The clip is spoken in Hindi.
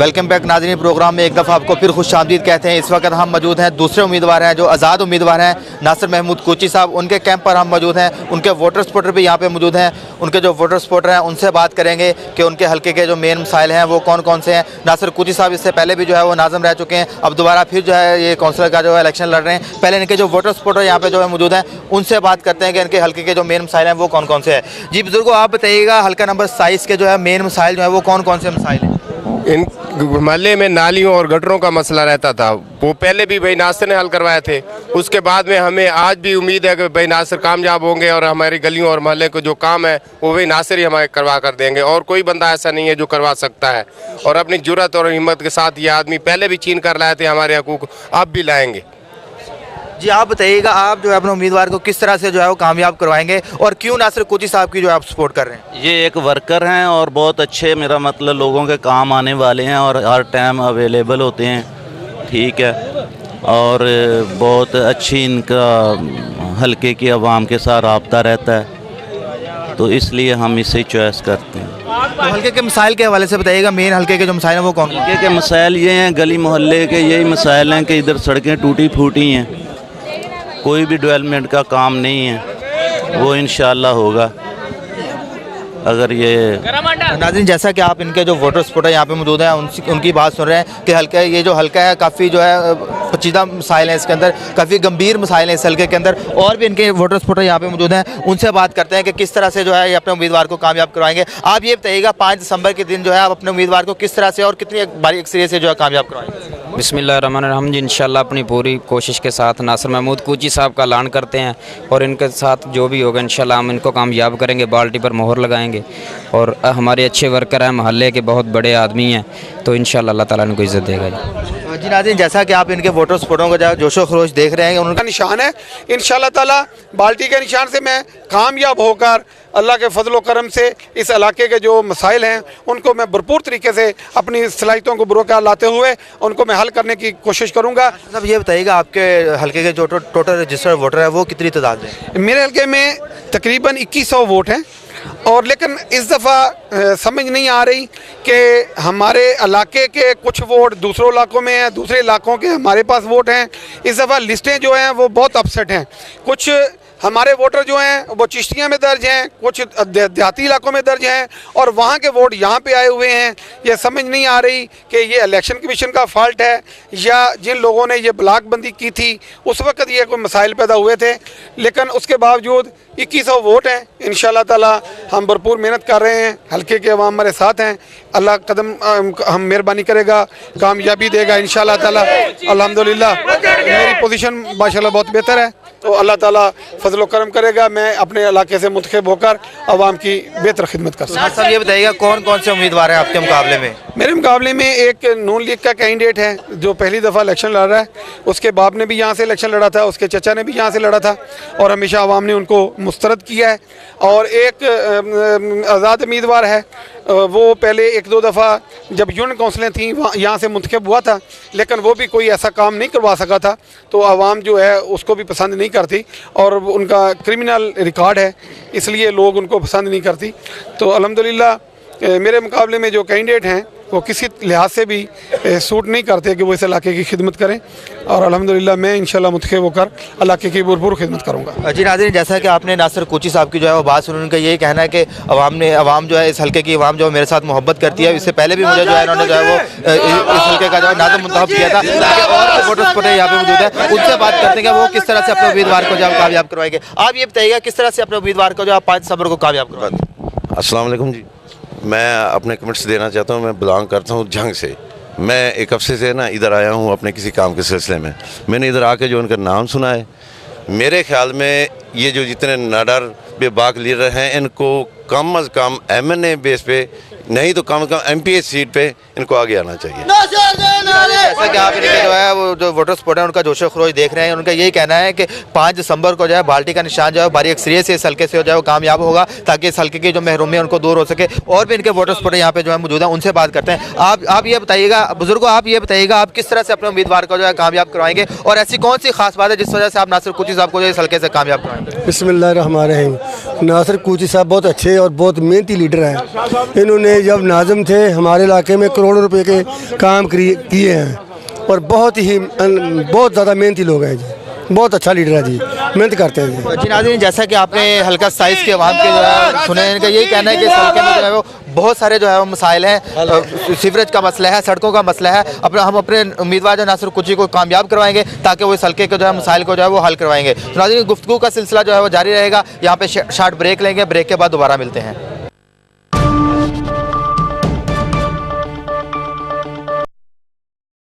वेलकम बैक नाज़रीन। प्रोग्राम में एक दफ़ा आपको फिर खुशामदीद कहते हैं। इस वक्त हम मौजूद हैं, दूसरे उम्मीदवार हैं जो आज़ाद उम्मीदवार हैं, नासिर महमूद कोची साहब। उनके कैंप पर हम मौजूद हैं। उनके वोटर सपोर्टर भी यहाँ पे मौजूद हैं। उनके जो वोटर सपोर्टर हैं उनसे बात करेंगे कि उनके हल्के के जो मेन मसाइल हैं वो कौन कौन से हैं। नासिर कोची साहब इससे पहले भी जो है वो नाज़िम रह चुके हैं, अब दोबारा फिर जो है ये काउंसिलर का जो है इलेक्शन लड़ रहे हैं। पहले इनके जो वोटर सपोर्टर यहाँ पे जो है मौजूद हैं उनसे बात करते हैं कि इनके हल्के के जो मेन मसाइल हैं वो कौन कौन से हैं। जी बुजुर्गो, आप बताइएगा हल्का नंबर 27 के जो है मेन मसाइल जो है वो कौन कौन से मसाइल हैं? इन मोहल्ले में नालियों और गटरों का मसला रहता था, वो पहले भी भाई नासिर ने हल करवाए थे। उसके बाद में हमें आज भी उम्मीद है कि भाई नासिर कामयाब होंगे और हमारी गलियों और मोहल्ले को जो काम है वो भाई नासिर ही हमारे करवा कर देंगे, और कोई बंदा ऐसा नहीं है जो करवा सकता है। और अपनी जुर्रत और हिम्मत के साथ ये आदमी पहले भी छीन कर लाए थे हमारे हकूक, अब भी लाएंगे। जी आप बताइएगा, आप जो है अपने उम्मीदवार को किस तरह से जो है वो कामयाब करवाएंगे और क्यों नासिर कोची साहब की जो है आप सपोर्ट कर रहे हैं? ये एक वर्कर हैं और बहुत अच्छे, मेरा मतलब लोगों के काम आने वाले हैं और हर टाइम अवेलेबल होते हैं, ठीक है। और बहुत अच्छी इनका हल्के की आवाम के साथ रब्ता रहता है, तो इसलिए हम इसे चॉइस करते हैं। तो हल्के के मसाइल के हवाले से बताइएगा, मेन हल्के के जो मसाइल हैं वो कौन? हल्के के मसाइल ये हैं, गली मोहल्ले के यही मसाइल हैं कि इधर सड़कें टूटी फूटी हैं, कोई भी डेवलपमेंट का काम नहीं है, वो इंशाल्लाह होगा अगर ये। नाज़रीन, जैसा कि आप इनके जो वोटर सपोर्टर यहाँ पे मौजूद हैं उनकी बात सुन रहे हैं कि हल्का ये जो हल्का है काफ़ी जो है पेचीदा मसाइल हैं इसके अंदर, काफ़ी गंभीर मसाइल हैं इस हल्के के अंदर। और भी इनके वोटर सपोर्टर यहाँ पे मौजूद हैं, उनसे बात करते हैं कि किस तरह से जो है ये अपने उम्मीदवार को कामयाब करवाएंगे। आप ये बताइएगा 5 दिसंबर के दिन जो है आप अपने उम्मीदवार को किस तरह से और कितनी बारी अक्सरियत से जो है कामयाब करवाएंगे? बिस्मिल्लाहिर्रहमानिर्रहीम जी, इंशाल्लाह अपनी पूरी कोशिश के साथ नासिर महमूद कोची साहब का ऐलान करते हैं और इनके साथ जो भी होगा इंशाल्लाह हम इनको कामयाब करेंगे, बाल्टी पर मोहर लगाएंगे। और हमारे अच्छे वर्कर हैं, मोहल्ले के बहुत बड़े आदमी हैं, तो इंशाल्लाह अल्लाह ताला इनको इज़्ज़त देगा जी। नाज़रीन, जैसा कि आप इनके वोटर सपोर्टरों को जो जोशो खरोश देख रहे हैं, उनका निशान है इंशाल्लाह ताला बाल्टी के निशान से मैं कामयाब होकर अल्लाह के फजल व करम से इस इलाके के जो मसाइल हैं उनको मैं भरपूर तरीके से अपनी सलाहियतों को बुरोकार लाते हुए उनको मैं हल करने की कोशिश करूँगा। सब ये बताइएगा, आपके हल्के के जो टोटल रजिस्टर्ड वोटर है वो कितनी तादाद है? मेरे हल्के में तकरीबन 2100 वोट हैं, और लेकिन इस दफ़ा समझ नहीं आ रही कि हमारे इलाके के कुछ वोट दूसरों इलाकों में हैं, दूसरे इलाकों के हमारे पास वोट हैं। इस दफ़ा लिस्टें जो हैं वो बहुत अपसेट हैं। कुछ हमारे वोटर जो हैं वो चिश्तिया में दर्ज हैं, कुछ देहाती इलाकों में दर्ज हैं, और वहाँ के वोट यहाँ पे आए हुए हैं। ये समझ नहीं आ रही कि ये इलेक्शन कमीशन का फॉल्ट है या जिन लोगों ने ये ब्लॉकबंदी की थी उस वक्त ये कोई मसाइल पैदा हुए थे। लेकिन उसके बावजूद 2100 वोट हैं, इंशाल्लाह ताला हम भरपूर मेहनत कर रहे हैं, हल्के के अवाम हमारे साथ हैं। अल्लाह कदम हम मेहरबानी करेगा, कामयाबी देगा इंशाल्लाह ताला। अल्हम्दुलिल्लाह मेरी पोजीशन माशाल्लाह बहुत बेहतर है, तो अल्लाह ताला फजल करम करेगा। मैं अपने इलाके से मुंतखब होकर आवाम की बेहतर खिदमत कर सकता हूँ। सर ये बताइएगा कौन कौन से उम्मीदवार हैं आपके मुकाबले में? मेरे मुकाबले में एक नून लीग का कैंडिडेट है जो पहली दफ़ा इलेक्शन लड़ रहा है, उसके बाप ने भी यहाँ से इलेक्शन लड़ा था, उसके चचा ने भी यहाँ से लड़ा था और हमेशा आवाम ने उनको मुस्तरद किया है। और एक आज़ाद उम्मीदवार है, वो पहले 1-2 दफ़ा जब यूनियन काउंसिलें थी यहाँ से मुंतखब हुआ था, लेकिन वो भी कोई ऐसा काम नहीं करवा सका था, तो आवाम जो है उसको भी पसंद नहीं करती और उनका क्रिमिनल रिकॉर्ड है, इसलिए लोग उनको पसंद नहीं करती। तो अल्हम्दुलिल्लाह मेरे मुकाबले में जो कैंडिडेट हैं वो किसी लिहाज से भी सूट नहीं करते कि वो इस इलाके की खिदमत करें, और अल्हम्दुलिल्लाह मैं इंशाल्लाह मुंतखब होकर इलाके की भरपूर खिदमत करूँगा। जी नाज़रीन, जैसा कि आपने नासिर कोची साहब की जो है वो बात सुनी, उनका यही कहना है कि अवाम जो है इस हल्के की अवाम जो है मेरे साथ मोहब्बत करती है। इससे पहले भी मुझे जो है इन्होंने जो है वो इस हल्के का जो है नाज़िम मुंतखब किया था। और वोटर सपोर्टर यहाँ पे मौजूद है, उनसे बात करते हैं कि वो किस तरह से अपने उम्मीदवार को जो है कामयाब करवाएंगे। आप ये बताइएगा किस तरह से अपने उम्मीदवार को जो आप 5 दिसंबर को कामयाब करवाएंगे? अस्सलाम वालेकुम जी, मैं अपने कमेंट्स देना चाहता हूँ। मैं बिलोंग करता हूँ जंग से। मैं एक हफ्ते से ना इधर आया हूँ अपने किसी काम के सिलसिले में। मैंने इधर आके जो उनका नाम सुना है, मेरे ख्याल में ये जो जितने नाडर बेबाक लीडर हैं इनको कम अज़ कम MNA बेस पे नहीं तो कम से कम MPA सीट पे इनको आगे आना चाहिए। जैसा कि आप इनके जो है वो जो वोटर सपोर्ट है उनका जोशो खरोश देख रहे हैं, उनका यही कहना है कि 5 दिसंबर को जो है बाल्टी का निशान जो है बारी अक्सरियत से इस हल्के से जो है वो कामयाब होगा, ताकि इस हल्के की जो महरूमी है उनको दूर हो सके। और भी इनके वोटर सपोर्टर यहाँ पे जो है मौजूद हैं, उनसे बात करते हैं। आप ये बताइएगा बुजुर्गों, आप ये बताइएगा आप किस तरह से अपने उम्मीदवार को जो है कामयाब करवाएंगे, और ऐसी कौन सी खास बात है जिस वजह से आप नासिर कूची साहब को जो इस हल्के से कामयाब करवाएंगे? बिस्मिल्लाहिर्रहमानिर्रहीम। नासिर कूची साहब बहुत अच्छे और बहुत मेहनती लीडर हैं। इन्होंने जब नाज़िम थे हमारे इलाके में करोड़ों रुपए के काम किए हैं और बहुत ज़्यादा मेहनती लोग हैं जी, बहुत अच्छा लीडर है जी, मेहनत करते हैं जी। जी नाज़रीन, जैसा कि आपने हल्का साइज़ के अवाम के जो है सुने, इनका यही कहना है कि इस हल्के में जो है वो बहुत सारे जो है वो मसाइल हैं, सीवरेज का मसला है, सड़कों का मसला है। हम अपने उम्मीदवार जो नासिर कूची को कामयाब करवाएंगे ताकि वो इस हल्के के जो है मसाइल को जो है वो हल करवाएंगे। नाज़रीन, गुफ्तगू का सिलसिला जो है वो जारी रहेगा। यहाँ पे शॉर्ट ब्रेक लेंगे, ब्रेक के बाद दोबारा मिलते हैं।